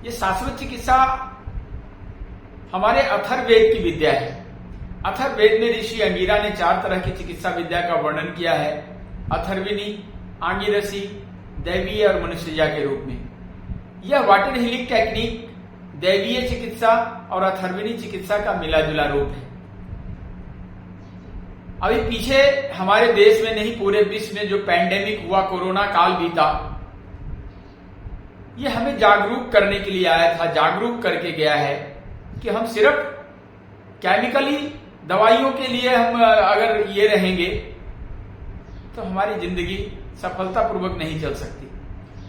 ये शाश्वत चिकित्सा हमारे अथर्ववेद की विद्या है। अथर्ववेद में ऋषि अंगिरा ने 4 तरह की चिकित्सा विद्या का वर्णन किया है, अथर्विनी, आंगिरसी, दैवीय और मनुष्यजा के रूप में। यह वाटर हीलिंग टेक्निक दैवीय चिकित्सा और अथर्विनी चिकित्सा का मिला जुला रूप है। अभी पीछे हमारे देश में नहीं पूरे विश्व में जो पैंडेमिक हुआ, कोरोना काल बीता, ये हमें जागरूक करने के लिए आया था, जागरूक करके गया है कि हम सिर्फ केमिकली दवाइयों के लिए हम अगर ये रहेंगे तो हमारी जिंदगी सफलतापूर्वक नहीं चल सकती।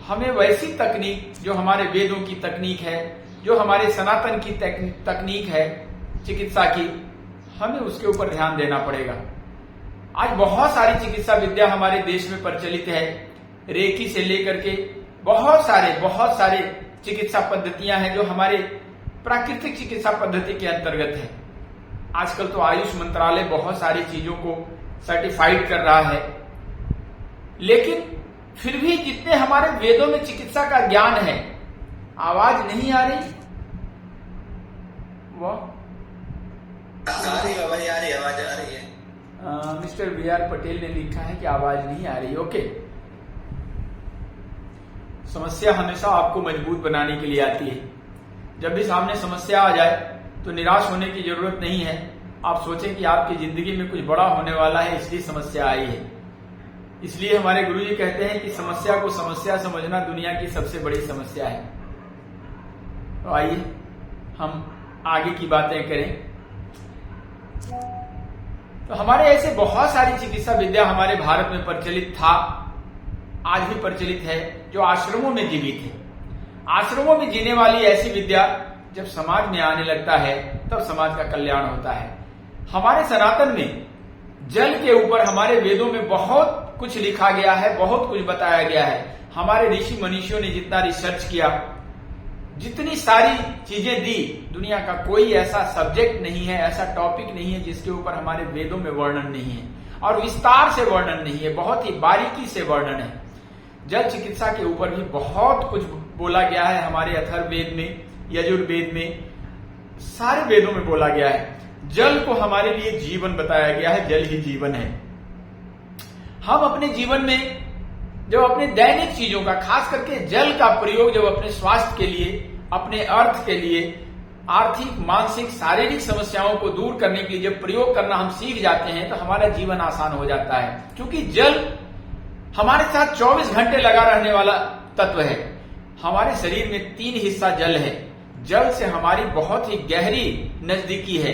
हमें वैसी तकनीक जो हमारे वेदों की तकनीक है, जो हमारे सनातन की तकनीक है चिकित्सा की, हमें उसके ऊपर ध्यान देना पड़ेगा। आज बहुत सारी चिकित्सा विद्या हमारे देश में प्रचलित है, रेकी से लेकर के बहुत सारे चिकित्सा पद्धतियां हैं जो हमारे प्राकृतिक चिकित्सा पद्धति के अंतर्गत है। आजकल तो आयुष मंत्रालय बहुत सारी चीजों को सर्टिफाइड कर रहा है, लेकिन फिर भी जितने हमारे वेदों में चिकित्सा का ज्ञान है, आवाज नहीं आ रही। वाह, आ रही है, आवाज आ रही है। मिस्टर VR पटेल ने लिखा है कि आवाज नहीं आ रही। ओके, समस्या हमेशा आपको मजबूत बनाने के लिए आती है। जब भी सामने समस्या आ जाए तो निराश होने की जरूरत नहीं है। आप सोचें कि आपकी जिंदगी में कुछ बड़ा होने वाला है, इसलिए समस्या आई है। इसलिए हमारे गुरुजी कहते हैं कि समस्या को समस्या समझना दुनिया की सबसे बड़ी समस्या है। तो आइए हम आगे की बातें करें। तो हमारे ऐसे बहुत सारी चिकित्सा विद्या हमारे भारत में प्रचलित था, आज भी प्रचलित है, जो आश्रमों में जीवित है। आश्रमों में जीने वाली ऐसी विद्या जब समाज में आने लगता है तब समाज का कल्याण होता है। हमारे सनातन में जल के ऊपर हमारे वेदों में बहुत कुछ लिखा गया है, बहुत कुछ बताया गया है। हमारे ऋषि मनीषियों ने जितना रिसर्च किया, जितनी सारी चीजें दी, दुनिया का कोई ऐसा सब्जेक्ट नहीं है, ऐसा टॉपिक नहीं है जिसके ऊपर हमारे वेदों में वर्णन नहीं है और विस्तार से वर्णन नहीं है, बहुत ही बारीकी से वर्णन है। जल चिकित्सा के ऊपर भी बहुत कुछ बोला गया है हमारे अथर्ववेद में, यजुर्वेद में, सारे वेदों में बोला गया है। जल को हमारे लिए जीवन बताया गया है, जल ही जीवन है। हम अपने जीवन में जब अपने दैनिक चीजों का, खास करके जल का प्रयोग जब अपने स्वास्थ्य के लिए, अपने अर्थ के लिए, आर्थिक, मानसिक, शारीरिक समस्याओं को दूर करने के लिए जब प्रयोग करना हम सीख जाते हैं तो हमारा जीवन आसान हो जाता है। क्योंकि जल हमारे साथ 24 घंटे लगा रहने वाला तत्व है। हमारे शरीर में 3 हिस्सा जल है। जल से हमारी बहुत ही गहरी नजदीकी है।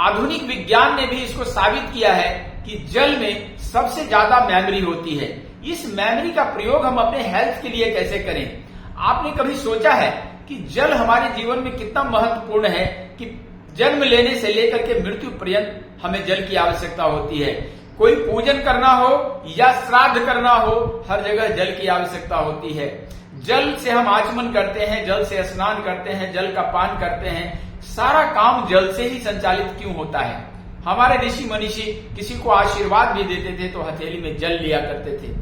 आधुनिक विज्ञान ने भी इसको साबित किया है कि जल में सबसे ज्यादा मेमोरी होती है। इस मेमोरी का प्रयोग हम अपने हेल्थ के लिए कैसे करें? आपने कभी सोचा है कि जल हमारे जीवन में कितना महत्वपूर्ण है कि जन्म लेने से लेकर के मृत्यु पर्यंत हमें जल की आवश्यकता होती है। कोई पूजन करना हो या श्राद्ध करना हो, हर जगह जल की आवश्यकता होती है। जल से हम आचमन करते हैं, जल से स्नान करते हैं, जल का पान करते हैं। सारा काम जल से ही संचालित क्यों होता है? हमारे ऋषि मनीषी किसी को आशीर्वाद भी देते थे तो हथेली में जल लिया करते थे।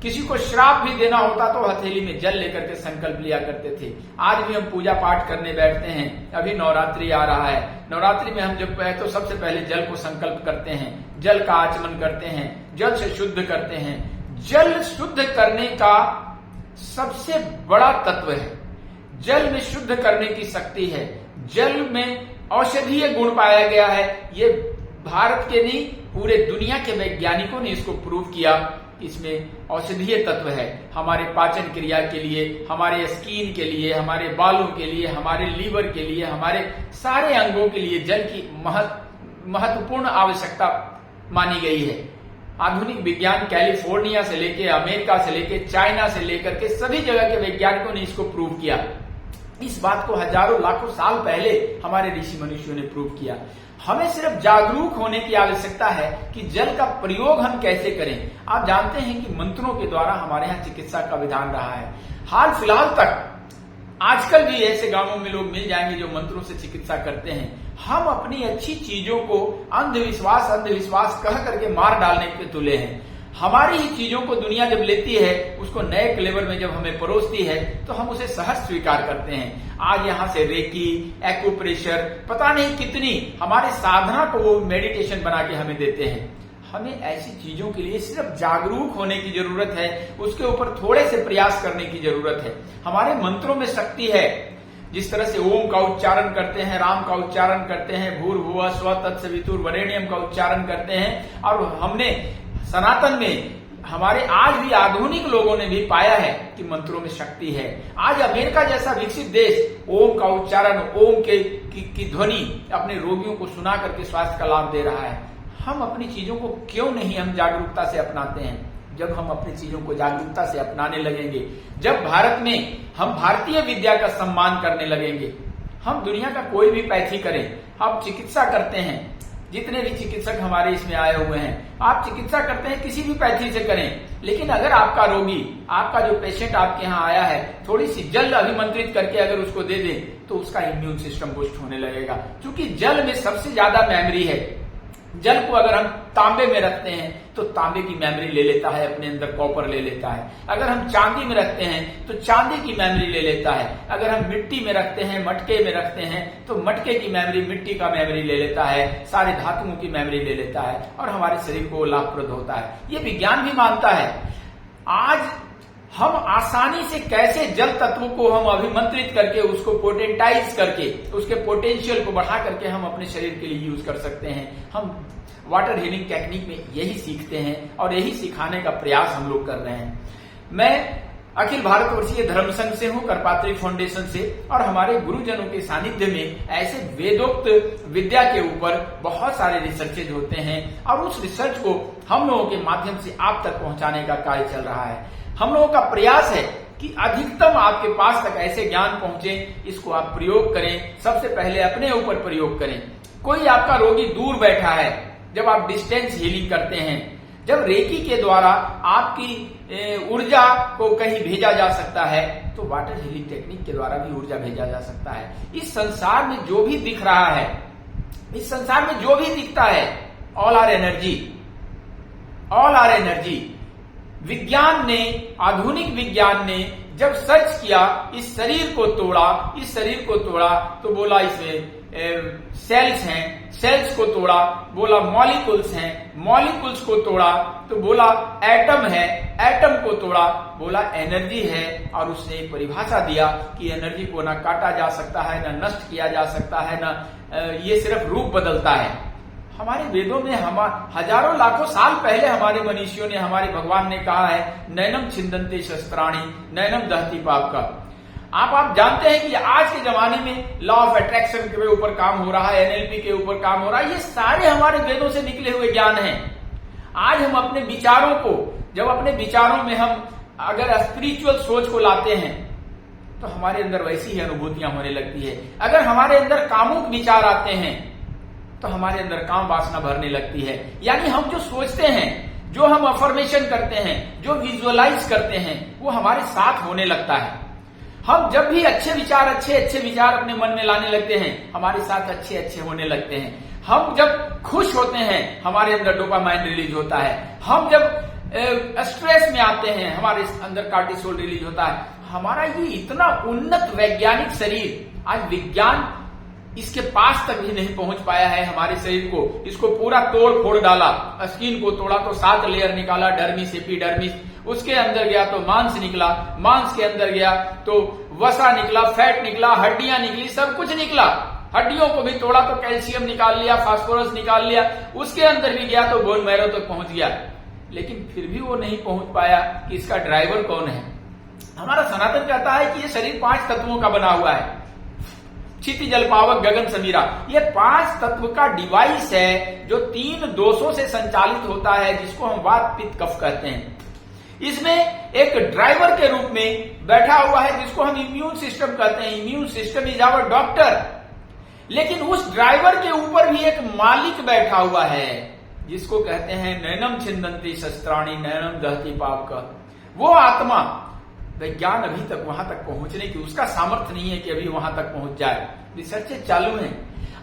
किसी को श्राप भी देना होता तो हथेली में जल लेकर के संकल्प लिया करते थे। आज भी हम पूजा पाठ करने बैठते हैं। अभी नवरात्रि आ रहा है, नवरात्रि में हम जब तो सबसे पहले जल को संकल्प करते हैं, जल का आचमन करते हैं, जल से शुद्ध करते हैं। जल शुद्ध करने का सबसे बड़ा तत्व है। जल में शुद्ध करने की शक्ति है। जल में औषधीय गुण पाया गया है। ये भारत के नहीं, पूरे दुनिया के वैज्ञानिकों ने इसको प्रूव किया। इसमें औषधीय तत्व है। हमारे पाचन क्रिया के लिए, हमारे स्किन के लिए, हमारे बालों के लिए, हमारे लीवर के लिए, हमारे सारे अंगों के लिए जल की महत्वपूर्ण आवश्यकता मानी गई है। आधुनिक विज्ञान कैलिफोर्निया से लेके, अमेरिका से लेके, चाइना से लेकर के सभी जगह के वैज्ञानिकों ने इसको प्रूव किया। इस बात को हजारों लाखों साल पहले हमारे ऋषि मनुष्यों ने प्रूव किया। हमें सिर्फ जागरूक होने की आवश्यकता है कि जल का प्रयोग हम कैसे करें। आप जानते हैं कि मंत्रों के द्वारा हमारे यहाँ चिकित्सा का विधान रहा है। हाल फिलहाल तक आजकल भी ऐसे गांवों में लोग मिल जाएंगे जो मंत्रों से चिकित्सा करते हैं। हम अपनी अच्छी चीजों को अंधविश्वास कह करके मार डालने पे तुले हैं। हमारी ही चीजों को दुनिया जब लेती है, उसको नए फ्लेवर में जब हमें परोसती है, तो हम उसे सहज स्वीकार करते हैं। आज यहाँ से रेकी, एक्यूप्रेशर, पता नहीं कितनी हमारे साधना को वो मेडिटेशन बना के हमें देते हैं। हमें ऐसी चीजों के लिए सिर्फ जागरूक होने की जरूरत है, उसके ऊपर थोड़े से प्रयास करने की जरूरत है। हमारे मंत्रों में शक्ति है। जिस तरह से ओम का उच्चारण करते हैं, राम का उच्चारण करते हैं, भूर्भुवः स्वः तत्सवितुर्वरेण्यम का उच्चारण करते हैं, और हमने सनातन में हमारे आज भी आधुनिक लोगों ने भी पाया है कि मंत्रों में शक्ति है। आज अमेरिका जैसा विकसित देश ओम का उच्चारण, ओम की ध्वनि अपने रोगियों को सुना करके स्वास्थ्य का लाभ दे रहा है। हम अपनी चीजों को क्यों नहीं हम जागरूकता से अपनाते हैं? जब हम अपनी चीजों को जागरूकता से अपनाने लगेंगे, जब भारत में हम भारतीय विद्या का सम्मान करने लगेंगे, हम दुनिया का कोई भी पैथी करें, आप चिकित्सा करते हैं, जितने भी चिकित्सक हमारे इसमें आए हुए हैं, आप चिकित्सा करते हैं किसी भी पैथी से करें, लेकिन अगर आपका रोगी, आपका जो पेशेंट आपके यहाँ आया है, थोड़ी सी जल अभिमंत्रित करके अगर उसको दे दें, तो उसका इम्यून सिस्टम बूस्ट होने लगेगा। क्योंकि जल में सबसे ज्यादा मेमोरी है। जल को अगर हम तांबे में रखते हैं तो तांबे की मेमोरी ले लेता है, अपने अंदर कॉपर ले लेता है। अगर हम चांदी में रखते हैं तो चांदी की मेमोरी ले लेता है। अगर हम मिट्टी में रखते हैं, मटके में रखते हैं, तो मटके की मेमोरी, मिट्टी का मेमोरी ले लेता है, सारे धातुओं की मेमोरी ले लेता है, और हमारे शरीर को लाभप्रद होता है। ये विज्ञान भी मानता है। आज हम आसानी से कैसे जल तत्व को हम अभिमंत्रित करके, उसको पोटेंटाइज करके, उसके पोटेंशियल को बढ़ा करके हम अपने शरीर के लिए यूज कर सकते हैं। हम वाटर हीलिंग टेक्निक में यही सीखते हैं और यही सिखाने का प्रयास हम लोग कर रहे हैं। मैं अखिल भारतवर्षीय धर्म संघ से हूं, करपात्री फाउंडेशन से, और हमारे गुरुजनों के सानिध्य में ऐसे वेदोक्त विद्या के ऊपर बहुत सारे रिसर्चेज होते हैं, और उस रिसर्च को हम लोगों के माध्यम से आप तक पहुंचाने का कार्य चल रहा है। हम लोगों का प्रयास है कि अधिकतम आपके पास तक ऐसे ज्ञान पहुंचे, इसको आप प्रयोग करें। सबसे पहले अपने ऊपर प्रयोग करें। कोई आपका रोगी दूर बैठा है, जब आप डिस्टेंस हीलिंग करते हैं, जब रेकी के द्वारा आपकी ऊर्जा को कहीं भेजा जा सकता है, तो वाटर हीलिंग टेक्निक के द्वारा भी ऊर्जा भेजा जा सकता है। इस संसार में जो भी दिख रहा है, इस संसार में जो भी दिखता है, all are energy, all are energy. विज्ञान ने, आधुनिक विज्ञान ने जब सर्च किया, इस शरीर को तोड़ा, इस शरीर को तोड़ा तो बोला इसमें सेल्स हैं, सेल्स को तोड़ा, बोला मॉलिक्यूल्स हैं, मॉलिक्यूल्स को तोड़ा तो बोला एटम है, एटम को तोड़ा, बोला एनर्जी है, और उसने एक परिभाषा दिया कि एनर्जी को ना काटा जा सकता है, ना नष्ट किया जा सकता है, ना ये सिर्फ रूप बदलता है। हमारे वेदों में हजारों लाखों साल पहले हमारे मनीषियों ने, हमारे भगवान ने कहा है, नैनम छिन्दन्ते शस्त्राणि नैनम दहति पाप का। आप जानते हैं कि आज के जमाने में लॉ ऑफ अट्रैक्शन के ऊपर काम हो रहा है, एनएलपी के ऊपर काम हो रहा है। ये सारे हमारे वेदों से निकले हुए ज्ञान हैं। आज हम अपने विचारों को, जब अपने विचारों में हम अगर स्पिरिचुअल सोच को लाते हैं, तो हमारे अंदर वैसी ही अनुभूतियां होने लगती है। अगर हमारे अंदर कामुक विचार आते हैं, तो हमारे अंदर काम वासना भरने लगती है। यानी हम जो सोचते हैं, जो हम अफर्मेशन करते हैं, जो विजुअलाइज करते हैं, वो हमारे साथ होने लगता है। हम जब भी अच्छे विचार अपने मन में लाने लगते हैं, हमारे साथ अच्छे होने लगते हैं। हम जब खुश होते हैं, हमारे अंदर डोपामाइन रिलीज होता है। हम जब स्ट्रेस में आते हैं, हमारे अंदर कार्टिसोल रिलीज होता है। हमारा ये इतना उन्नत वैज्ञानिक शरीर, आज विज्ञान इसके पास तक भी नहीं पहुंच पाया है। हमारे शरीर को, इसको पूरा तोड़ फोड़ डाला, स्किन को तोड़ा तो 7 लेयर निकाला, डर्मिस, एपिडर्मिस, उसके अंदर गया तो मांस निकला, मांस के अंदर गया तो वसा निकला, फैट निकला, हड्डियां निकली, सब कुछ निकला। हड्डियों को भी तोड़ा तो कैल्शियम निकाल लिया, फास्फोरस निकाल लिया, उसके अंदर भी गया तो बोन मैरो तक पहुंच गया। लेकिन फिर भी वो नहीं पहुंच पाया कि इसका ड्राइवर कौन है। हमारा सनातन कहता है कि ये शरीर 5 तत्वों का बना हुआ है, क्षिति जल पावक गगन समीरा। ये 5 तत्व का डिवाइस है, जो 3 दोषों से संचालित होता है, जिसको हम वात पित्त कफ कहते हैं। इसमें एक ड्राइवर के रूप में बैठा हुआ है, जिसको हम इम्यून सिस्टम कहते हैं। Immune system is our doctor. लेकिन उस ड्राइवर के ऊपर भी एक मालिक बैठा हुआ है, जिसको कहते हैं नैनम छिन्दन्ति शस्त्राणि नैनम दहति पाप का। वो आत्मा, विज्ञान अभी तक वहां तक पहुंचने की उसका सामर्थ्य नहीं है कि अभी वहां तक पहुंच जाए। रिसर्चेज चालू हैं।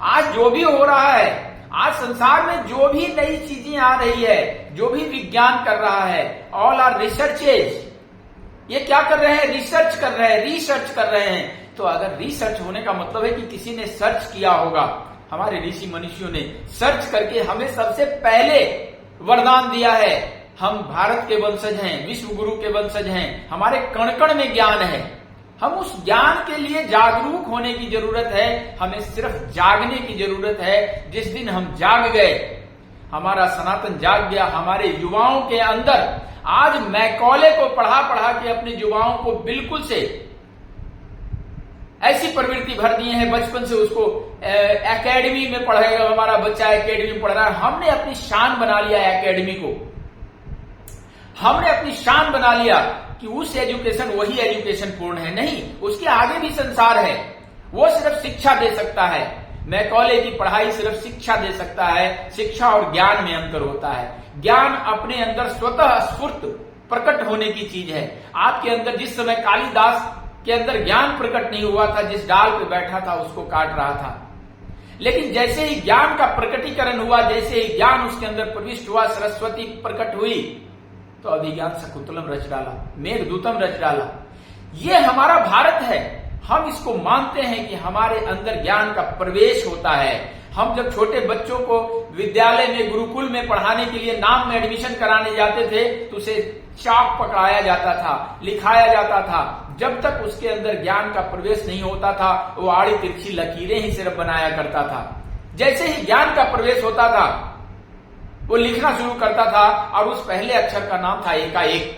आज जो भी हो रहा है, आज संसार में जो भी नई चीजें आ रही है, जो भी विज्ञान कर रहा है, ऑल आर रिसर्चेज। ये क्या कर रहे हैं? रिसर्च कर रहे हैं, रिसर्च कर रहे हैं। तो अगर रिसर्च होने का मतलब है कि किसी ने सर्च किया होगा, हमारे ऋषि मनुष्यों ने सर्च करके हमें सबसे पहले वरदान दिया है। हम भारत के वंशज हैं, विश्व गुरु के वंशज हैं, हमारे कण कण में ज्ञान है। हम उस ज्ञान के लिए जागरूक होने की जरूरत है, हमें सिर्फ जागने की जरूरत है। जिस दिन हम जाग गए, हमारा सनातन जाग गया, हमारे युवाओं के अंदर आज मैकॉले को पढ़ा पढ़ा के अपने युवाओं को बिल्कुल से ऐसी प्रवृत्ति भर दिए हैं, बचपन से उसको एकेडमी में पढ़ेगा, हमारा बच्चा एकेडमी में पढ़ रहा है। हमने अपनी शान बना लिया एकेडमी को, हमने अपनी शान बना लिया कि उस एजुकेशन वही एजुकेशन पूर्ण है। नहीं, उसके आगे भी संसार है। वो सिर्फ शिक्षा दे सकता है। मैकॉले की पढ़ाई सिर्फ शिक्षा दे सकता है। शिक्षा और ज्ञान में अंतर होता है। ज्ञान अपने अंदर स्वतः स्फूर्त प्रकट होने की चीज है। आपके अंदर जिस समय कालिदास के अंदर ज्ञान प्रकट नहीं हुआ था, जिस डाल पे बैठा था उसको काट रहा था, लेकिन जैसे ही ज्ञान का प्रकटीकरण हुआ, जैसे ही ज्ञान उसके अंदर प्रविष्ट हुआ, सरस्वती प्रकट हुई, तो अभिज्ञान शकुंतलम रच डाला, मेघदूतम रच डाला। ये हमारा भारत है। हम इसको मानते हैं कि हमारे अंदर ज्ञान का प्रवेश होता है। हम जब छोटे बच्चों को विद्यालय में, गुरुकुल में पढ़ाने के लिए नाम में एडमिशन कराने जाते थे, तो उसे चाक पकड़ाया जाता था, लिखाया जाता था। जब तक उसके अंदर ज्ञान का प्रवेश नहीं होता था, वो आड़ी तिरछी लकीरें ही सिर्फ बनाया करता था। जैसे ही ज्ञान का प्रवेश होता था, वो लिखना शुरू करता था, और उस पहले अक्षर का नाम था एकाएक।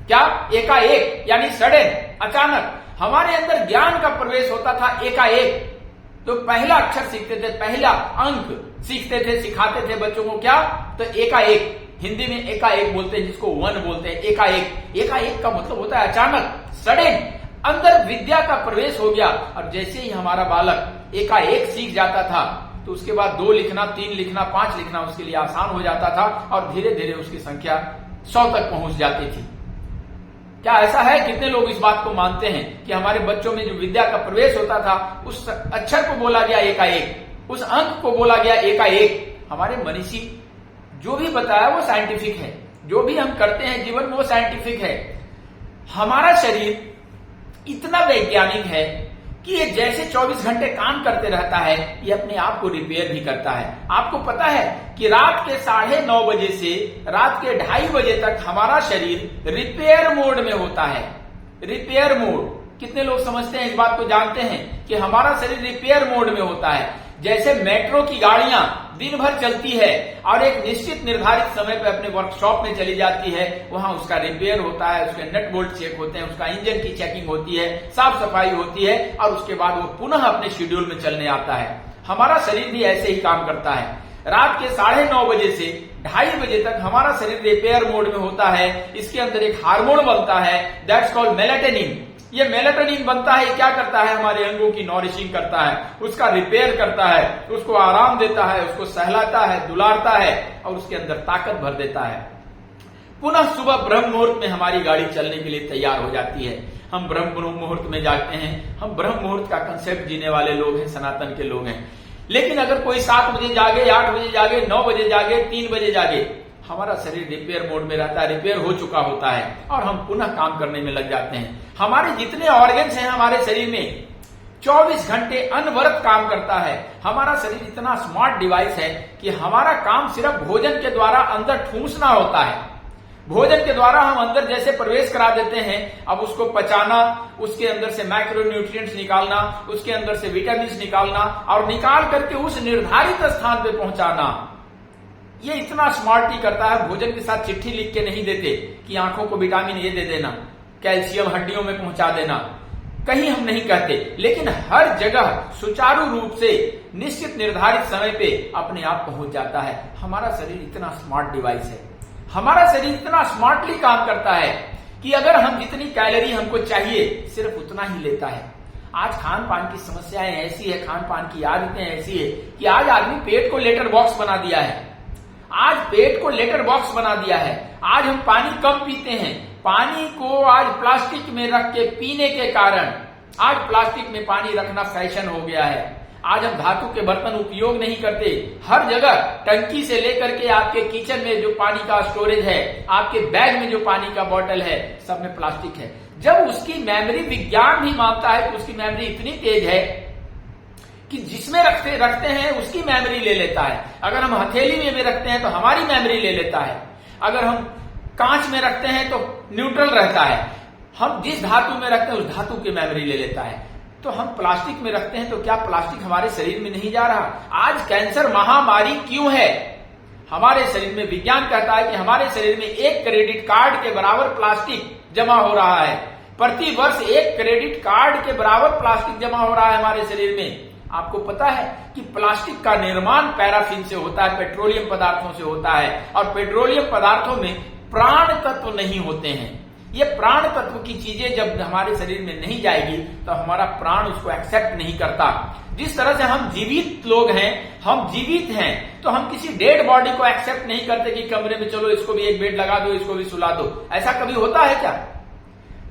क्या? एकाएक, यानी सडन, अचानक। हमारे अंदर ज्ञान का प्रवेश होता था एकाएक। तो पहला अक्षर सीखते थे, पहला अंक सीखते थे, सिखाते थे बच्चों को। क्या? तो एकाएक। हिंदी में एकाएक बोलते हैं, जिसको वन बोलते हैं। एकाएक, एकाएक का मतलब होता है अचानक, सडन। अंदर विद्या का प्रवेश हो गया, और जैसे ही हमारा बालक एकाएक सीख जाता था, तो उसके बाद 2 लिखना, 3 लिखना, 5 लिखना उसके लिए आसान हो जाता था, और धीरे धीरे उसकी संख्या 100 तक पहुंच जाती थी। क्या ऐसा है? कितने लोग इस बात को मानते हैं कि हमारे बच्चों में जो विद्या का प्रवेश होता था, उस अक्षर को बोला गया एकाएक, उस अंक को बोला गया एकाएक। हमारे मनीषी जो भी बताया वो साइंटिफिक है। जो भी हम करते हैं जीवन में वो साइंटिफिक है। हमारा शरीर इतना वैज्ञानिक है कि ये जैसे 24 घंटे काम करते रहता है, ये अपने आप को रिपेयर भी करता है। आपको पता है कि रात के 9:30 बजे से रात के 2:30 बजे तक हमारा शरीर रिपेयर मोड में होता है। रिपेयर मोड, कितने लोग समझते हैं, इस बात को जानते हैं कि हमारा शरीर रिपेयर मोड में होता है। जैसे मेट्रो की गाड़ियां दिन भर चलती है और एक निश्चित निर्धारित समय पे अपने वर्कशॉप में चली जाती है, वहां उसका रिपेयर होता है, उसके नट बोल्ट चेक होते हैं, उसका इंजन की चेकिंग होती है, साफ सफाई होती है, और उसके बाद वो पुनः अपने शेड्यूल में चलने आता है। हमारा शरीर भी ऐसे ही काम करता है। रात के 9:30 बजे से 2:30 बजे तक हमारा शरीर रिपेयर मोड में होता है। इसके अंदर एक हार्मोन बनता है, दैट्स कॉल्ड मेलाटोनिन। ये मेलाटोनिन बनता है, क्या करता है? हमारे अंगों की नॉरिशिंग करता है, उसका रिपेयर करता है, उसको आराम देता है, उसको सहलाता है, दुलारता है, और उसके अंदर ताकत भर देता है। पुनः सुबह ब्रह्म मुहूर्त में हमारी गाड़ी चलने के लिए तैयार हो जाती है। हम ब्रह्म मुहूर्त में जागते हैं। हम ब्रह्म मुहूर्त का कंसेप्ट जीने वाले लोग हैं, सनातन के लोग हैं। लेकिन अगर कोई 7 बजे जागे, 8 बजे जागे, 9 बजे जागे, 3 बजे जागे, हमारा शरीर रिपेयर मोड में रहता है, रिपेयर हो चुका होता है, और हम पुनः काम करने में लग जाते हैं। हमारे जितने ऑर्गन्स हैं हमारे शरीर में 24 घंटे अनवरत काम करता है। हमारा शरीर इतना स्मार्ट डिवाइस है कि हमारा काम सिर्फ भोजन के द्वारा अंदर ठूंसना होता है। भोजन के द्वारा हम अंदर जैसे प्रवेश करा देते हैं, अब उसको पचाना, उसके अंदर से माइक्रोन्यूट्रिएंट्स निकालना, उसके अंदर से विटामिन निकालना, और निकाल करके उस निर्धारित स्थान पे पहुंचाना, ये इतना स्मार्टली करता है। भोजन के साथ चिट्ठी लिख के नहीं देते कि आंखों को विटामिन ये दे देना, कैल्शियम हड्डियों में पहुंचा देना, कहीं हम नहीं कहते, लेकिन हर जगह सुचारू रूप से निश्चित निर्धारित समय पे अपने आप पहुंच जाता है। हमारा शरीर इतना स्मार्ट डिवाइस है, हमारा शरीर इतना स्मार्टली काम करता है कि अगर हम जितनी कैलोरी हमको चाहिए सिर्फ उतना ही लेता है। आज खान पान की समस्याएं ऐसी है, खान पान की आदतें ऐसी है कि आज आदमी पेट को लेटर बॉक्स बना दिया है। आज पेट को लेटर बॉक्स बना दिया है। आज हम पानी कम पीते हैं। पानी को आज प्लास्टिक में रख के पीने के कारण आज प्लास्टिक में पानी रखना फैशन हो गया है। आज हम धातु के बर्तन उपयोग नहीं करते। हर जगह टंकी से लेकर के आपके किचन में जो पानी का स्टोरेज है, आपके बैग में जो पानी का बॉटल है, सब में प्लास्टिक है। जब उसकी मेमोरी, विज्ञान भी मानता है कि उसकी मेमोरी इतनी तेज है कि जिसमें रखते हैं उसकी मेमोरी ले लेता है। अगर हम हथेली में रखते हैं तो हमारी मेमोरी ले लेता है। अगर हम कांच में रखते हैं तो न्यूट्रल रहता है। हम जिस धातु में रखते हैं उस धातु की मेमोरी ले लेता है। तो हम प्लास्टिक में रखते हैं तो क्या प्लास्टिक हमारे शरीर में नहीं जा रहा? आज कैंसर महामारी क्यों है? हमारे शरीर में, विज्ञान कहता है कि हमारे शरीर में 1 क्रेडिट कार्ड के बराबर प्लास्टिक जमा हो रहा है। प्रति वर्ष 1 क्रेडिट कार्ड के बराबर प्लास्टिक जमा हो रहा है हमारे शरीर में। आपको पता है कि प्लास्टिक का निर्माण पैराफिन से होता है, पेट्रोलियम पदार्थों से होता है, और पेट्रोलियम पदार्थों में प्राण तत्व नहीं होते हैं। ये प्राण तत्व की चीजें जब हमारे शरीर में नहीं जाएगी तो हमारा प्राण उसको एक्सेप्ट नहीं करता। जिस तरह से हम जीवित लोग हैं, हम जीवित हैं, तो हम किसी डेड बॉडी को एक्सेप्ट नहीं करते कि कमरे में चलो इसको भी एक बेड लगा दो, इसको भी सुला दो। ऐसा कभी होता है क्या?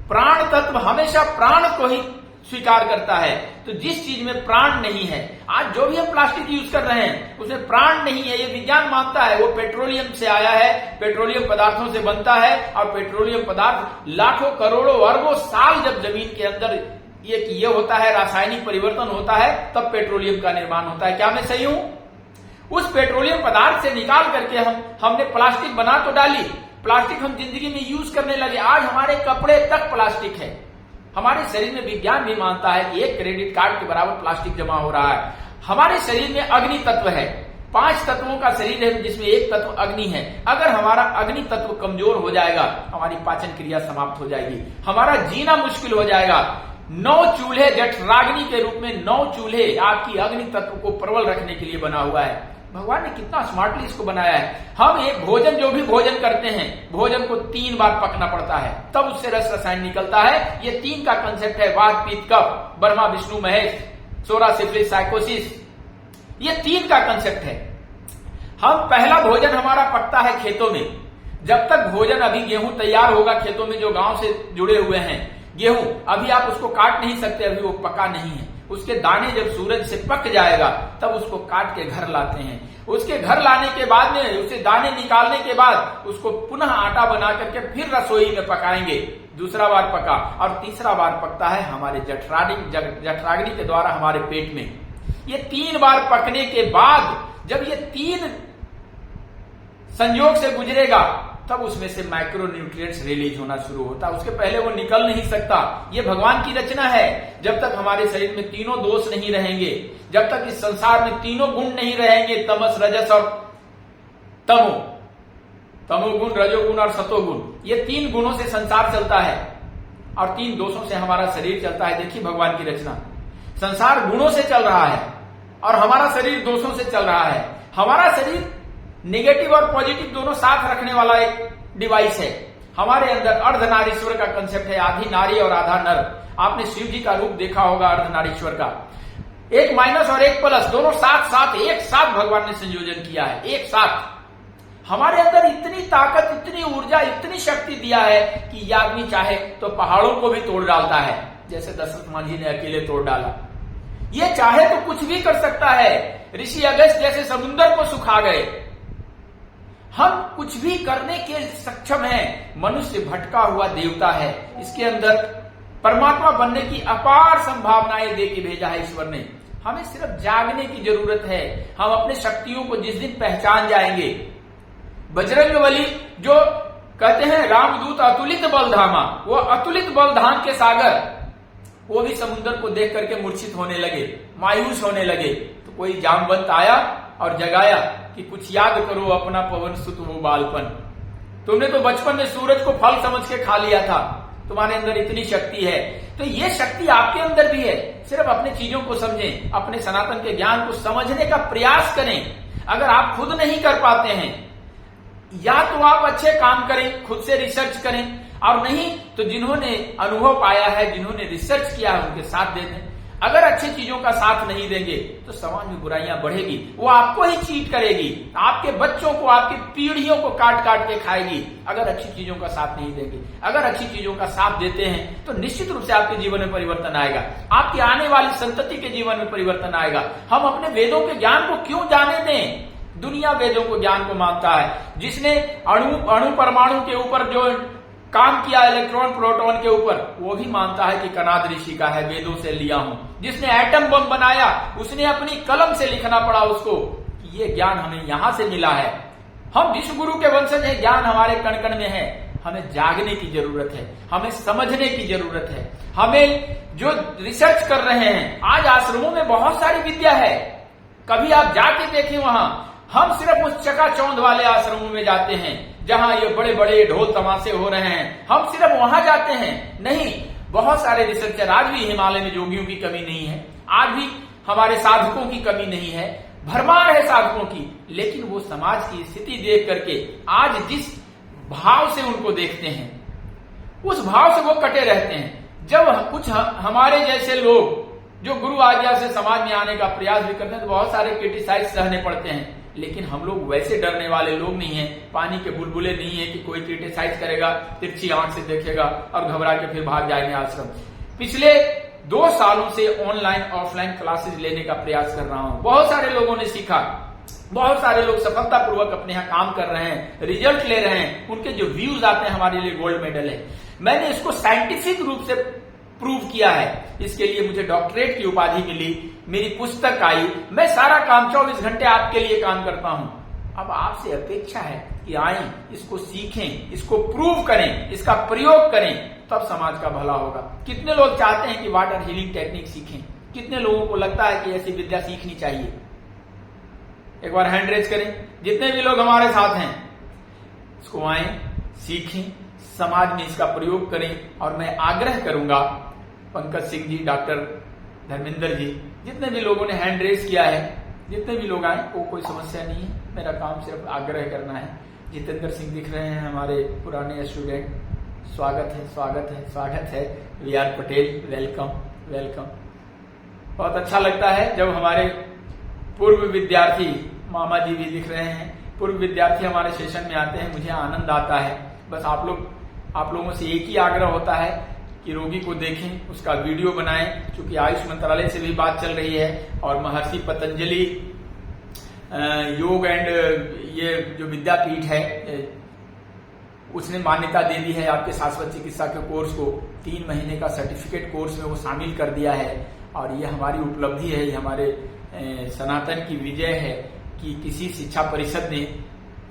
प्राण तत्व हमेशा प्राण को ही स्वीकार करता है। तो जिस चीज में प्राण नहीं है, आज जो भी हम प्लास्टिक यूज कर रहे हैं उसमें प्राण नहीं है, ये विज्ञान मानता है। वो पेट्रोलियम से आया है, पेट्रोलियम पदार्थों से बनता है, और पेट्रोलियम पदार्थ लाखों करोड़ों अरबों साल जब जमीन के अंदर ये होता है, रासायनिक परिवर्तन होता है, तब पेट्रोलियम का निर्माण होता है। क्या मैं सही हूं? उस पेट्रोलियम पदार्थ से निकाल करके हमने प्लास्टिक बना तो डाली, प्लास्टिक हम जिंदगी में यूज करने लगे। आज हमारे कपड़े तक प्लास्टिक है। हमारे शरीर में विज्ञान भी मानता है कि 1 क्रेडिट कार्ड के बराबर प्लास्टिक जमा हो रहा है। हमारे शरीर में अग्नि तत्व है, 5 तत्वों का शरीर है जिसमें 1 तत्व अग्नि है। अगर हमारा अग्नि तत्व कमजोर हो जाएगा, हमारी पाचन क्रिया समाप्त हो जाएगी, हमारा जीना मुश्किल हो जाएगा। 9 चूल्हे, जठराग्नि के रूप में 9 चूल्हे आपकी अग्नि तत्व को प्रबल रखने के लिए बना हुआ है। भगवान ने कितना स्मार्टली इसको बनाया है। हम एक भोजन, जो भी भोजन करते हैं, भोजन को 3 बार पकना पड़ता है, तब उससे रस रसायन निकलता है। ये 3 का कंसेप्ट है, वात पित्त कफ, ब्रह्मा विष्णु महेश, सोरा सिफिलिस साइकोसिस। ये 3 का कंसेप्ट है। हम पहला भोजन हमारा पकता है खेतों में। जब तक भोजन, अभी गेहूं तैयार होगा खेतों में, जो गांव से जुड़े हुए हैं, गेहूं अभी आप उसको काट नहीं सकते, अभी वो पका नहीं है। उसके दाने जब सूरज से पक जाएगा तब उसको काट के घर लाते हैं। उसके घर लाने के बाद में, उसे दाने निकालने के बाद उसको पुनः आटा बना करके फिर रसोई में पकाएंगे। दूसरा बार पका, और तीसरा बार पकता है हमारे जठराग्नि के द्वारा हमारे पेट में। ये 3 बार पकने के बाद जब ये 3 संयोग से गुजरेगा, तब उसमें से माइक्रो न्यूट्रिएंट्स रिलीज होना शुरू होता है। उसके पहले वो निकल नहीं सकता। ये भगवान की रचना है। जब तक हमारे शरीर में तीनों दोष नहीं रहेंगे, जब तक इस संसार में तीनों गुण नहीं रहेंगे, तमस, रजस और तमो, तमोगुण, रजोगुण और सतोगुण, ये 3 गुणों से संसार चलता है और 3 दोषों से हमारा शरीर चलता है। देखिए भगवान की रचना, संसार गुणों से चल रहा है और हमारा शरीर दोषों से चल रहा है। हमारा शरीर नेगेटिव और पॉजिटिव दोनों साथ रखने वाला एक डिवाइस है। हमारे अंदर अर्धनारीश्वर का कंसेप्ट है, आधी नारी और आधा नर। आपने शिव जी का रूप देखा होगा अर्धनारीश्वर का, एक माइनस और एक प्लस, दोनों साथ साथ एक साथ भगवान ने संयोजन किया है, एक साथ। हमारे अंदर इतनी ताकत, इतनी ऊर्जा, इतनी शक्ति दिया है कि ये आदमी चाहे तो पहाड़ों को भी तोड़ डालता है, जैसे दशरथ मांझी ने अकेले तोड़ डाला। ये चाहे तो कुछ भी कर सकता है। ऋषि अगस्त्य जैसे समुद्र को सुखा गए। हम कुछ भी करने के सक्षम हैं। मनुष्य भटका हुआ देवता है, इसके अंदर परमात्मा बनने की अपार संभावनाएं दे के भेजा है ईश्वर ने। हमें सिर्फ जागने की जरूरत है। हम अपने शक्तियों को जिस दिन पहचान जाएंगे, बजरंगबली जो कहते हैं रामदूत अतुलित बलधामा, वो अतुलित बलधाम के सागर, वो भी समुद्र को देख करके मूर्छित होने लगे, मायूस होने लगे। तो कोई जामवंत आया और जगाया कि कुछ याद करो अपना पवन सुत वो बालपन। तुमने तो बचपन में सूरज को फल समझ के खा लिया था, तुम्हारे अंदर इतनी शक्ति है। तो ये शक्ति आपके अंदर भी है। सिर्फ अपने चीजों को समझें, अपने सनातन के ज्ञान को समझने का प्रयास करें। अगर आप खुद नहीं कर पाते हैं, या तो आप अच्छे काम करें, खुद से रिसर्च करें, और नहीं तो जिन्होंने अनुभव पाया है, जिन्होंने रिसर्च किया है, उनके साथ दे दें। अगर अच्छी चीजों का साथ नहीं देंगे तो समाज में बुराइयां बढ़ेगी, वो आपको ही चीट करेगी, आपके बच्चों को, आपकी पीढ़ियों को काट काट के खाएगी अगर अच्छी चीजों का साथ नहीं देंगे। अगर अच्छी चीजों का साथ देते हैं तो निश्चित रूप से आपके जीवन में परिवर्तन आएगा, आपकी आने वाली संतति के जीवन में परिवर्तन आएगा। हम अपने वेदों के ज्ञान को क्यों जाने दें? दुनिया वेदों को ज्ञान को मानता है। जिसने अणु परमाणु के ऊपर जो काम किया इलेक्ट्रॉन प्रोटॉन के ऊपर, वो भी मानता है कि कनाद ऋषि का है, वेदों से लिया हूं। जिसने एटम बम बनाया उसने अपनी कलम से लिखना पड़ा उसको कि ये ज्ञान हमें यहां से मिला है। हम जिस गुरु के वंशज हैं, ज्ञान हमारे कण कण में है। हमें जागने की जरूरत है, हमें समझने की जरूरत है। हमें जो रिसर्च कर रहे हैं, आज आश्रमों में बहुत सारी विद्या है, कभी आप जाके देखें वहां। हम सिर्फ उस चकाचौंध वाले आश्रमों में जाते हैं जहां ये बड़े बड़े ढोल तमाशे हो रहे हैं, हम सिर्फ वहां जाते हैं। नहीं, बहुत सारे रिसर्चर, आज भी हिमालय में जोगियों की कमी नहीं है, आज भी हमारे साधकों की कमी नहीं है, भरमार है साधकों की। लेकिन वो समाज की स्थिति देख करके आज जिस भाव से उनको देखते हैं, उस भाव से वो कटे रहते हैं। जब कुछ हमारे जैसे लोग जो गुरु आज्ञा से समाज में आने का प्रयास भी करते हैं तो बहुत सारे क्रिटिसाइज सहने पड़ते हैं। लेकिन हम लोग वैसे डरने वाले लोग नहीं हैं, पानी के बुलबुले नहीं है कि कोई क्रिटिसाइज करेगा, तिरछी आंख से देखेगा और घबरा के फिर भाग जाएंगे आश्रम। पिछले 2 सालों से ऑनलाइन ऑफलाइन क्लासेस लेने का प्रयास कर रहा हूं। बहुत सारे लोगों ने सीखा, बहुत सारे लोग सफलतापूर्वक अपने यहाँ काम कर रहे हैं, रिजल्ट ले रहे हैं, उनके जो व्यूज आते हैं हमारे लिए गोल्ड मेडल है। मैंने इसको साइंटिफिक रूप से प्रूव किया है, इसके लिए मुझे डॉक्टरेट की उपाधि मिली, मेरी पुस्तक आई, मैं सारा काम 24 घंटे आपके लिए काम करता हूं। अब आपसे अपेक्षा है कि आए, इसको सीखें, इसको प्रूव करें, इसका प्रयोग करें, तब समाज का भला होगा। कितने लोग चाहते हैं कि वाटर हीलिंग टेक्निक सीखें? कितने लोगों को लगता है कि ऐसी विद्या सीखनी चाहिए? एक बार हैंड रेज करें, जितने भी लोग हमारे साथ हैं, इसको आए, सीखें, समाज में इसका प्रयोग करें। और मैं आग्रह करूंगा पंकज सिंह जी, डॉक्टर धर्मेंद्र जी, जितने भी लोगों ने हैंड रेज किया है, जितने भी लोग आए, वो कोई समस्या नहीं है, मेरा काम सिर्फ आग्रह करना है। जितेंद्र सिंह दिख रहे हैं, हमारे पुराने स्टूडेंट, स्वागत है, स्वागत है, स्वागत है। VR Patel, welcome welcome. बहुत अच्छा लगता है जब हमारे पूर्व विद्यार्थी, मामा जी भी दिख रहे हैं, पूर्व विद्यार्थी हमारे सेशन में आते हैं, मुझे आनंद आता है। बस आप लोगों से एक ही आग्रह होता है कि रोगी को देखें, उसका वीडियो बनाएं, क्योंकि आयुष मंत्रालय से भी बात चल रही है और महर्षि पतंजलि योग एंड ये जो विद्यापीठ है उसने मान्यता दे दी है आपके शाश्वत चिकित्सा के कोर्स को, 3 महीने का सर्टिफिकेट कोर्स में वो शामिल कर दिया है। और ये हमारी उपलब्धि है, ये हमारे सनातन की विजय है कि किसी शिक्षा परिषद ने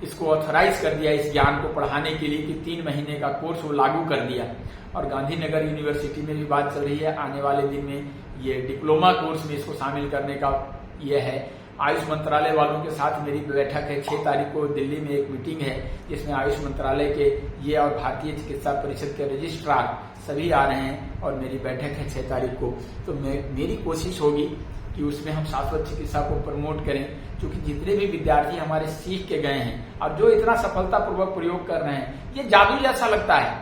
इसको ऑथराइज कर दिया इस ज्ञान को पढ़ाने के लिए कि 3 महीने का कोर्स वो लागू कर दिया। और गांधीनगर यूनिवर्सिटी में भी बात चल रही है, आने वाले दिन में ये डिप्लोमा कोर्स में इसको शामिल करने का ये है। आयुष मंत्रालय वालों के साथ मेरी बैठक है, 6 तारीख को दिल्ली में एक मीटिंग है जिसमें आयुष मंत्रालय के ये और भारतीय चिकित्सा परिषद के रजिस्ट्रार सभी आ रहे हैं और मेरी बैठक है 6 तारीख को। तो मेरी कोशिश होगी कि उसमें हम शाश्वत चिकित्सा को प्रमोट करें, क्योंकि जितने भी विद्यार्थी हमारे सीख के गए हैं और जो इतना सफलतापूर्वक प्रयोग कर रहे हैं, ये जादू जैसा लगता है।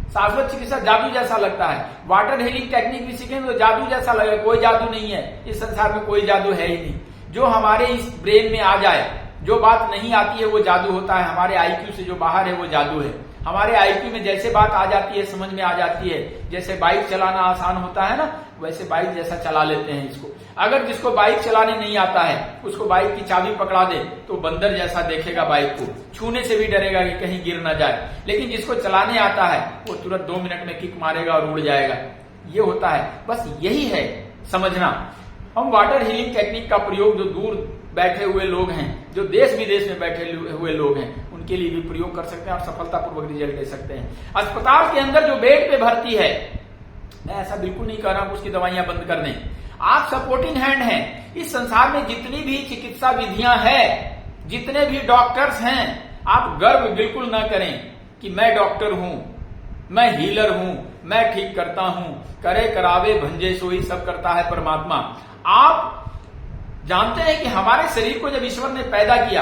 शाश्वत चिकित्सा जादू जैसा लगता है। वाटर हीलिंग टेक्निक भी सीखें तो जादू जैसा लगेगा, कोई जादू नहीं है इस संसार में, कोई जादू है ही नहीं। जो हमारे इस ब्रेन में आ जाए, जो बात नहीं आती है वो जादू होता है, हमारे IQ से जो बाहर है वो जादू है। हमारे IQ में जैसे बात आ जाती है, समझ में आ जाती है, जैसे बाइक चलाना आसान होता है ना, वैसे बाइक जैसा चला लेते हैं इसको। अगर जिसको बाइक चलाने नहीं आता है उसको बाइक की चाबी पकड़ा दे तो बंदर जैसा देखेगा, बाइक को छूने से भी डरेगा कि कहीं गिर ना जाए। लेकिन जिसको चलाने आता है वो तुरंत 2 मिनट में किक मारेगा और उड़ जाएगा। ये होता है, बस यही है समझना। हम वाटर हीलिंग टेक्निक का प्रयोग जो दूर बैठे हुए लोग हैं, जो देश विदेश में बैठे हुए लोग हैं, उनके लिए भी प्रयोग कर सकते हैं और सफलतापूर्वक रिजल्ट ले सकते हैं। अस्पताल के अंदर जो बेड पे भर्ती है, मैं ऐसा बिल्कुल नहीं कह रहा हूं उसकी दवाइयां बंद कर दें। आप सपोर्टिंग हैंड हैं। इस संसार में जितनी भी चिकित्सा विधियां हैं, जितने भी डॉक्टर्स हैं, आप गर्व बिल्कुल ना करें कि मैं डॉक्टर हूं, मैं हीलर हूं, मैं ठीक करता हूं। करे करावे भंजे सोई, सब करता है परमात्मा। आप जानते हैं कि हमारे शरीर को जब ईश्वर ने पैदा किया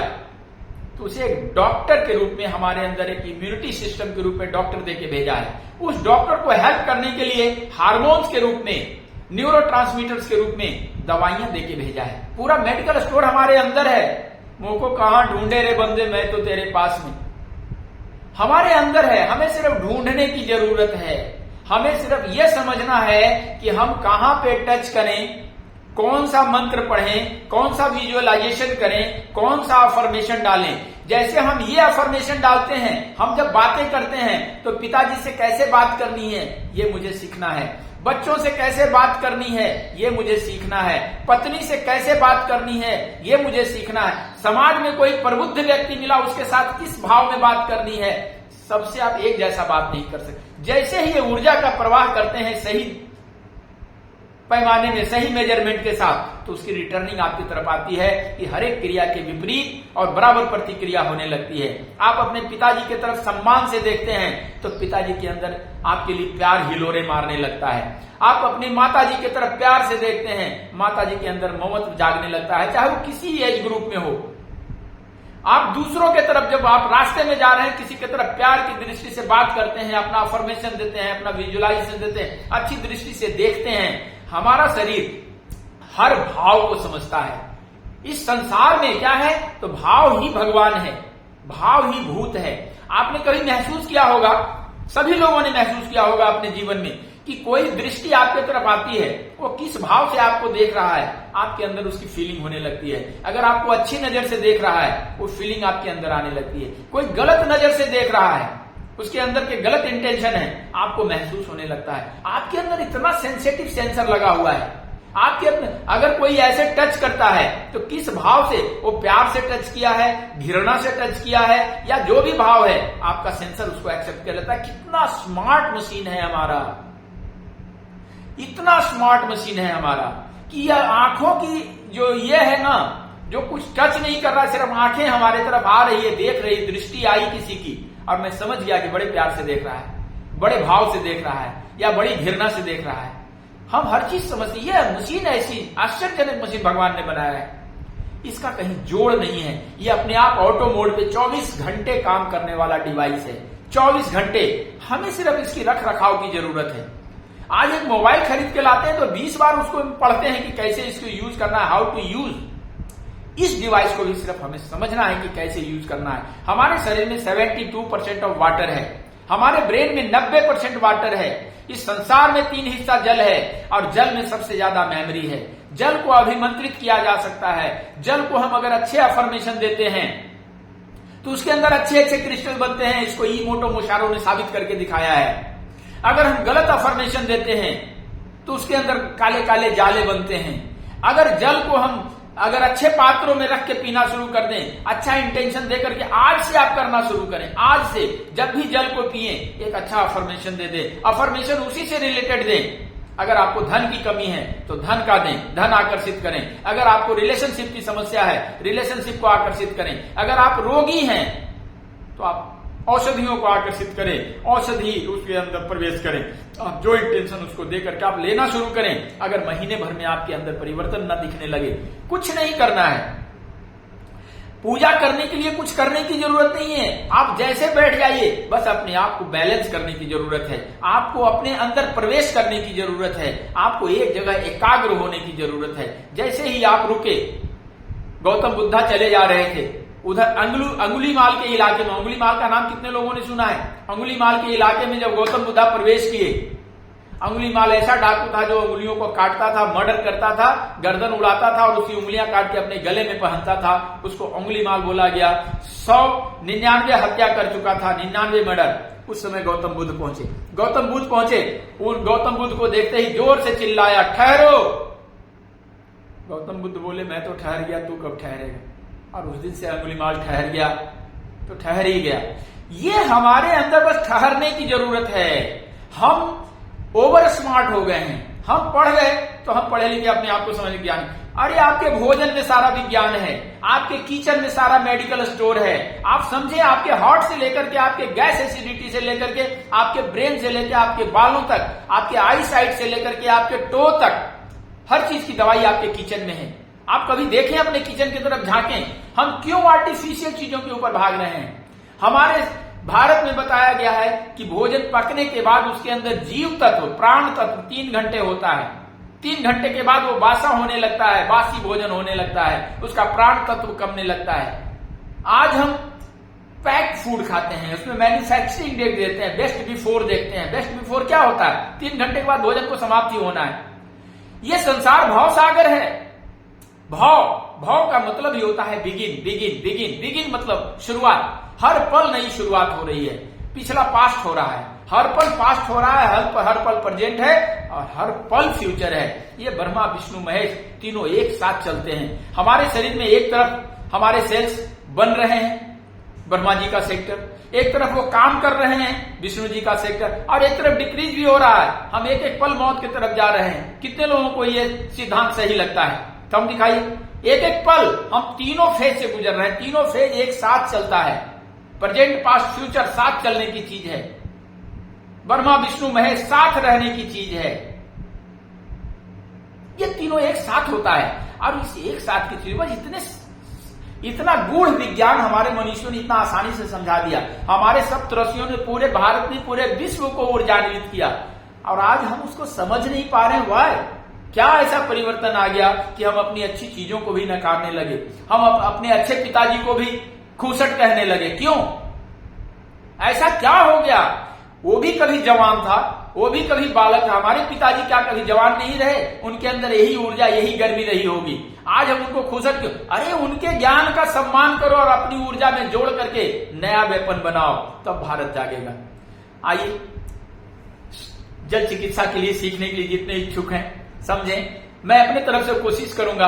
तो उसे एक डॉक्टर के रूप में, हमारे अंदर एक इम्यूनिटी सिस्टम के रूप में डॉक्टर देके भेजा है। उस डॉक्टर को हेल्प करने के लिए हार्मोन्स के रूप में न्यूरोट्रांसमीटर्स के रूप में दवाइयां देके भेजा है। पूरा मेडिकल स्टोर हमारे अंदर है। मुंह को कहां ढूंढे रे बंदे, मैं तो तेरे पास में। हमारे अंदर है, हमें सिर्फ ढूंढने की जरूरत है। हमें सिर्फ यह समझना है कि हम कहां पे टच करें, कौन सा मंत्र पढ़ें, कौन सा विजुअलाइजेशन करें, कौन सा अफर्मेशन डालें। जैसे हम ये अफर्मेशन डालते हैं, हम जब बातें करते हैं तो पिताजी से कैसे बात करनी है ये मुझे सीखना है, बच्चों से कैसे बात करनी है ये मुझे सीखना है, पत्नी से कैसे बात करनी है ये मुझे सीखना है, समाज में कोई प्रबुद्ध व्यक्ति मिला उसके साथ किस भाव में बात करनी है। सबसे आप एक जैसा बात नहीं कर सकते। जैसे ही ये ऊर्जा का प्रवाह करते हैं सही पैमाने में, सही मेजरमेंट के साथ, तो उसकी रिटर्निंग आपकी तरफ आती है कि हर एक क्रिया के विपरीत और बराबर प्रतिक्रिया होने लगती है। आप अपने पिताजी की तरफ सम्मान से देखते हैं तो पिताजी के अंदर आपके लिए प्यार हिलोरे मारने लगता है। आप अपनी माताजी की तरफ प्यार से देखते हैं, माताजी के अंदर ममत्व जागने लगता है, चाहे वो किसी एज ग्रुप में हो। आप दूसरों के तरफ जब आप रास्ते में जा रहे हैं, किसी की तरफ प्यार की दृष्टि से बात करते हैं, अपना अफर्मेशन देते हैं, अपना विजुअलाइजेशन देते हैं, अच्छी दृष्टि से देखते हैं, हमारा शरीर हर भाव को समझता है। इस संसार में क्या है तो भाव ही भगवान है, भाव ही भूत है। आपने कभी महसूस किया होगा, सभी लोगों ने महसूस किया होगा अपने जीवन में कि कोई दृष्टि आपके तरफ आती है, वो किस भाव से आपको देख रहा है, आपके अंदर उसकी फीलिंग होने लगती है। अगर आपको अच्छी नजर से देख रहा है, वो फीलिंग आपके अंदर आने लगती है। कोई गलत नजर से देख रहा है, उसके अंदर के गलत इंटेंशन है, आपको महसूस होने लगता है। आपके अंदर इतना सेंसिटिव सेंसर लगा हुआ है। आपके अगर कोई ऐसे टच करता है तो किस भाव से, वो प्यार से टच किया है, घृणा से टच किया है, या जो भी भाव है, आपका सेंसर उसको एक्सेप्ट कर लेता है। कितना स्मार्ट मशीन है हमारा, इतना स्मार्ट मशीन है हमारा कि यह आंखों की जो ये है ना, जो कुछ टच नहीं कर रहा, सिर्फ आंखें हमारे तरफ आ रही है, देख रही, दृष्टि आई किसी की और मैं समझ गया कि बड़े प्यार से देख रहा है, बड़े भाव से देख रहा है, या बड़ी घृणा से देख रहा है। हम हर चीज समझते हैं। यह मशीन ऐसी आश्चर्यजनक मशीन भगवान ने बनाया है, इसका कहीं जोड़ नहीं है। ये अपने आप ऑटो मोड पे 24 घंटे काम करने वाला डिवाइस है। 24 घंटे। हमें सिर्फ इसकी रख रखाव की जरूरत है। आज एक मोबाइल खरीद के लाते हैं तो 20 बार उसको पढ़ते हैं कि कैसे इसको यूज करना है, हाउ टू यूज। इस डिवाइस को भी सिर्फ हमें समझना है कि कैसे यूज करना है। हमारे शरीर में 72% ऑफ वाटर है, हमारे ब्रेन में 90% वाटर है। इस संसार में 3 हिस्सा जल है और जल में सबसे ज्यादा मेमोरी है। जल को अभिमंत्रित किया जा सकता है। जल को हम अगर अच्छे अफर्मेशन देते हैं तो उसके अंदर अच्छे अच्छे क्रिस्टल बनते हैं। इसको इमोटो मोशारो ने साबित करके दिखाया है। अगर हम गलत अफर्मेशन देते हैं तो उसके अंदर काले काले जाले बनते हैं। अगर जल को हम अगर अच्छे पात्रों में रख के पीना शुरू कर दें, अच्छा इंटेंशन देकर के आज से आप करना शुरू करें, आज से जब भी जल को पिए एक अच्छा अफर्मेशन दे दें। अफर्मेशन उसी से रिलेटेड दें। अगर आपको धन की कमी है तो धन का दें, धन आकर्षित करें। अगर आपको रिलेशनशिप की समस्या है, रिलेशनशिप को आकर्षित करें। अगर आप रोगी हैं तो आप औषधियों को आकर्षित करें, औषधि उसके अंदर प्रवेश करें। आप जो इंटेंशन उसको देकर के आप लेना शुरू करें। अगर महीने भर में आपके अंदर परिवर्तन न दिखने लगे, कुछ नहीं करना है। पूजा करने के लिए कुछ करने की जरूरत नहीं है। आप जैसे बैठ जाइए, बस अपने आप को बैलेंस करने की जरूरत है। आपको अपने अंदर प्रवेश करने की जरूरत है। आपको एक जगह एकाग्र होने की जरूरत है। जैसे ही आप रुके, गौतम बुद्धा चले जा रहे थे उधर अंगुलीमाल के इलाके में। अंगुलीमाल का नाम कितने लोगों ने सुना है? अंगुलीमाल के इलाके में जब गौतम बुद्धा प्रवेश किए, अंगुलीमाल ऐसा डाकू था जो उंगलियों को काटता था, मर्डर करता था, गर्दन उड़ाता था और उसकी उंगलियां काट के अपने गले में पहनता था। उसको अंगुलीमाल बोला गया। 199 हत्या कर चुका था, 99 मर्डर। उस समय गौतम बुद्ध पहुंचे। गौतम बुद्ध पहुंचे, उन गौतम बुद्ध को देखते ही जोर से चिल्लाया, ठहरो। गौतम बुद्ध बोले, मैं तो ठहर गया, तू कब ठहरेगा? और उस दिन से अंगुलीमाल ठहर गया तो ठहर ही गया। ये हमारे अंदर बस ठहरने की जरूरत है। हम ओवर स्मार्ट हो गए हैं। हम पढ़ गए तो हम पढ़े लिखे अपने आप को समझ ज्ञान। अरे आपके भोजन में सारा विज्ञान है, आपके किचन में सारा मेडिकल स्टोर है। आप समझे, आपके हार्ट से लेकर के आपके गैस एसिडिटी से लेकर के आपके ब्रेन से लेकर आपके बालों तक, आपके आई साइट से लेकर के आपके टो तक, हर चीज की दवाई आपके किचन में है। आप कभी देखें, अपने किचन की तरफ झांकें। हम क्यों आर्टिफिशियल चीजों के ऊपर भाग रहे हैं? हमारे भारत में बताया गया है कि भोजन पकने के बाद उसके अंदर जीव तत्व, प्राण तत्व 3 घंटे होता है। 3 घंटे के बाद वो बासा होने लगता है, बासी भोजन होने लगता है, उसका प्राण तत्व कमने लगता है। आज हम पैक्ड फूड खाते हैं, उसमें मैन्युफैक्चरिंग डेट देते हैं, बेस्ट बिफोर देखते हैं। बेस्ट बिफोर क्या होता है? 3 घंटे के बाद भोजन को समाप्ति होना है। ये संसार भाव सागर है। भाव का मतलब ही होता है बिगिन बिगिन बिगिन। बिगिन मतलब शुरुआत। हर पल नई शुरुआत हो रही है, पिछला पास्ट हो रहा है, हर पल पास्ट हो रहा है, हर पल प्रेजेंट है और हर पल फ्यूचर है। ये ब्रह्मा विष्णु महेश तीनों एक साथ चलते हैं। हमारे शरीर में एक तरफ हमारे सेल्स बन रहे हैं, ब्रह्मा जी का सेक्टर, एक तरफ वो काम कर रहे हैं, विष्णु जी का सेक्टर, और एक तरफ डिक्रीज भी हो रहा है। हम एक एक पल मौत की तरफ जा रहे हैं। कितने लोगों को ये सिद्धांत सही लगता है? कम दिखाइए। एक एक पल हम तीनों फेज से गुजर रहे हैं, तीनों फेज एक साथ चलता है। प्रेजेंट पास्ट फ्यूचर साथ चलने की चीज है। ब्रह्मा विष्णु महेश साथ रहने की चीज है। ये तीनों एक साथ होता है और इस एक साथ की चीज इतना गूढ़ विज्ञान हमारे मनुष्यों ने इतना आसानी से समझा दिया। हमारे सप्तऋषियों ने पूरे भारत में पूरे विश्व को ऊर्जान्वित किया और आज हम उसको समझ नहीं पा रहे हैं। वाय क्या ऐसा परिवर्तन आ गया कि हम अपनी अच्छी चीजों को भी नकारने लगे, हम अपने अच्छे पिताजी को भी खूसट कहने लगे। क्यों? ऐसा क्या हो गया? वो भी कभी जवान था, वो भी कभी बालक था। हमारे पिताजी क्या कभी जवान नहीं रहे? उनके अंदर यही ऊर्जा यही गर्मी रही होगी। आज हम उनको खूसट क्यों? अरे उनके ज्ञान का सम्मान करो और अपनी ऊर्जा में जोड़ करके नया वेपन बनाओ, तब भारत जागेगा। आइए, जल चिकित्सा के लिए सीखने के लिए जितने इच्छुक हैं समझें। मैं अपने तरफ से कोशिश करूंगा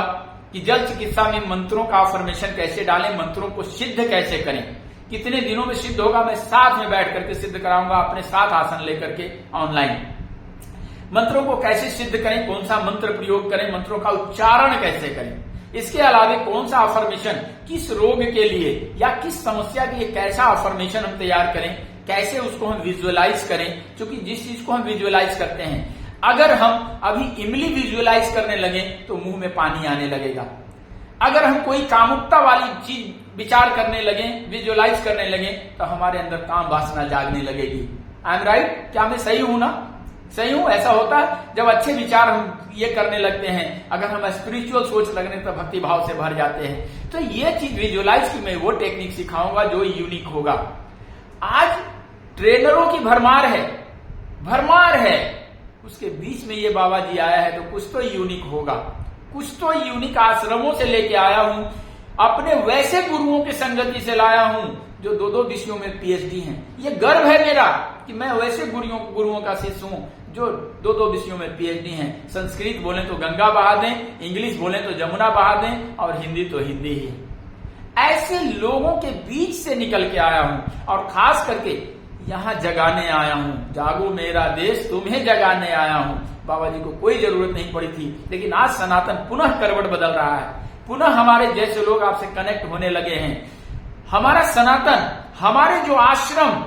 कि जल चिकित्सा में मंत्रों का अफर्मेशन कैसे डालें, मंत्रों को सिद्ध कैसे करें, कितने दिनों में सिद्ध होगा, मैं साथ में बैठ करके सिद्ध कराऊंगा, अपने साथ आसन लेकर के ऑनलाइन। मंत्रों को कैसे सिद्ध करें, कौन सा मंत्र प्रयोग करें, मंत्रों का उच्चारण कैसे करें, इसके अलावा कौन सा अफर्मेशन किस रोग के लिए या किस समस्या के लिए कैसा अफर्मेशन हम तैयार करें, कैसे उसको हम विजुअलाइज करें। क्योंकि जिस चीज को हम विजुअलाइज करते हैं, अगर हम अभी इमली विजुअलाइज करने लगे तो मुंह में पानी आने लगेगा। अगर हम कोई कामुकता वाली चीज विचार करने लगे, विजुअलाइज करने लगे, तो हमारे अंदर काम वासना जागने लगेगी। I am right? क्या मैं सही हूं ना? सही हूं? ऐसा होता है जब अच्छे विचार हम ये करने लगते हैं। अगर हम स्पिरिचुअल सोच लगने तो भक्ति भाव से भर जाते हैं। तो ये चीज विजुअलाइज की मैं वो टेक्निक सिखाऊंगा जो यूनिक होगा। आज ट्रेनरों की भरमार है, उसके बीच में ये बाबा जी आया है तो कुछ तो यूनिक होगा, कुछ तो यूनिक आश्रमों से लेके आया हूं, अपने वैसे गुरुओं की संगति से लाया हूं जो 2-2 विषयों में पीएचडी हैं। ये गर्व है मेरा कि मैं वैसे गुरुओं का शिष्य हूं जो 2-2 विषयों में पीएचडी हैं। संस्कृत बोले तो गंगा बहा दें, इंग्लिश बोले तो जमुना बहा दें और हिंदी तो हिंदी ही है। ऐसे लोगों के बीच से निकल के आया हूं और खास करके यहां जगाने आया हूं। जागो मेरा देश, तुम्हें जगाने आया हूं। बाबा जी को कोई जरूरत नहीं पड़ी थी, लेकिन आज सनातन पुनः करवट बदल रहा है, पुनः हमारे जैसे लोग आपसे कनेक्ट होने लगे हैं। हमारा सनातन, हमारे जो आश्रम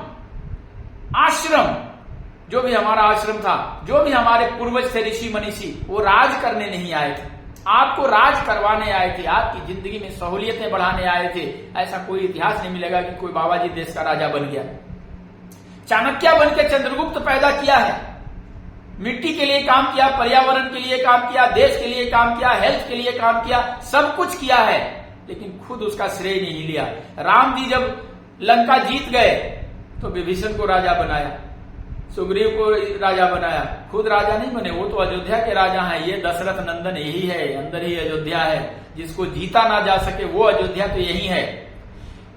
जो भी हमारा आश्रम था, जो भी हमारे पूर्वज थे ऋषि मनीषी, वो राज करने नहीं आए थे, आपको राज करवाने आए थे, आपकी जिंदगी में सहूलियतें बढ़ाने आए थे। ऐसा कोई इतिहास नहीं मिलेगा कि कोई बाबा जी देश का राजा बन गया। चाणक्य बन के चंद्रगुप्त पैदा किया है, मिट्टी के लिए काम किया, पर्यावरण के लिए काम किया, देश के लिए काम किया, हेल्थ के लिए काम किया, सब कुछ किया है, लेकिन खुद उसका श्रेय नहीं लिया। राम जी जब लंका जीत गए तो विभीषण को राजा बनाया, सुग्रीव को राजा बनाया, खुद राजा नहीं बने। वो तो अयोध्या के राजा हैं। ये दशरथ नंदन यही है, अंदर ही अयोध्या है। जिसको जीता ना जा सके वो अयोध्या तो यही है।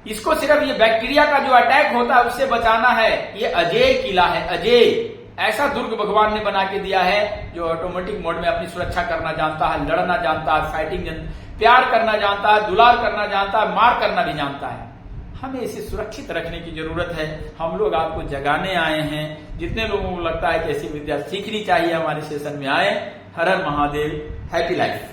इसको सिर्फ ये बैक्टीरिया का जो अटैक होता है उससे बचाना है। ये अजय किला है, अजय ऐसा दुर्ग भगवान ने बना के दिया है जो ऑटोमेटिक मोड में अपनी सुरक्षा करना जानता है, लड़ना जानता है, फाइटिंग प्यार करना जानता है, दुलार करना जानता है, मार करना भी जानता है। हमें इसे सुरक्षित रखने की जरूरत है। हम लोग आपको जगाने आए हैं। जितने लोगों को लगता है कि ऐसी विद्या सीखनी चाहिए हमारे सेशन में आए। हर हर महादेव, हैप्पी लाइफ।